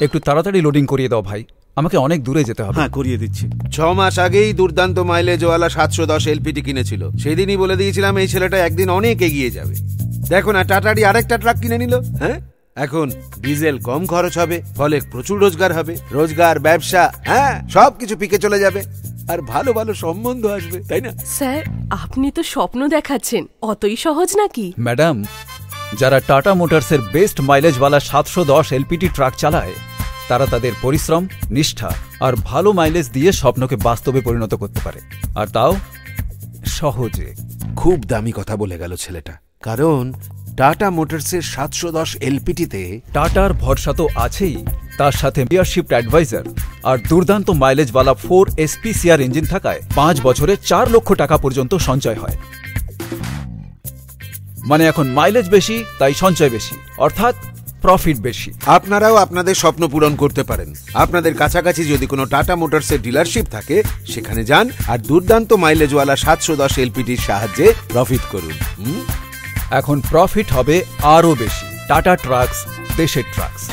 একটু তাড়াতাড়ি লোডিং করিয়ে দাও ভাই, আমাকে অনেক দূরে যেতে হবে। হ্যাঁ, করিয়ে দিচ্ছি। 6 মাস আগেই দুর্দান্ত মাইলেজওয়ালা 710 এলপিটি কিনেছিল। সেদিনই বলে দিয়েছিলাম এই ছেলেটা একদিন অনেক এগিয়ে যাবে। দেখো না, টাটারই আরেকটা ট্রাক কিনে নিল। হ্যাঁ, এখন ডিজেল কম খরচ হবে, ফলে প্রচুর রোজগার হবে। রোজগার, ব্যবসা, হ্যাঁ, সবকিছু পিকে চলে যাবে, আর ভালো ভালো সম্বন্ধ আসবে, তাই না? স্যার, আপনি তো স্বপ্ন দেখাচ্ছেন, অতই সহজ নাকি? ম্যাডাম, যারা টাটা মোটরসের বেস্ট মাইলেজওয়ালা 710 এলপিটি ট্রাক চালায়, তারা তাদের পরিশ্রম, নিষ্ঠা আর ভালো মাইলেজ দিয়ে স্বপ্নকে বাস্তবে পরিণত করতে পারে, আর তাও সহজে। খুব দামি কথা বলে গেল ছেলেটা, কারণ টাটা মোটরসের 710 এলপিটিতে টাটার ভরসা তো আছেই, তার সাথে ডিলারশিপ অ্যাডভাইজার আর দুর্দান্ত মাইলেজওয়ালা 4 SPCR ইঞ্জিন থাকায় 5 বছরে 4 লক্ষ টাকা পর্যন্ত সঞ্চয় হয়। মানে এখন মাইলেজ বেশি, তাই সঞ্চয় বেশি, অর্থাৎ প্রফিট বেশি। আপনারাও আপনাদের স্বপ্ন পূরণ করতে পারেন। আপনাদের কাছাকাছি যদি কোনো টাটা মোটরসের ডিলারশিপ থাকে, সেখানে যান আর দুর্দান্ত মাইলেজওয়ালা 710 এলপিটির সাহায্যে প্রফিট করুন। এখন প্রফিট হবে আরও বেশি। টাটা ট্রাকস, দেশের ট্রাকস।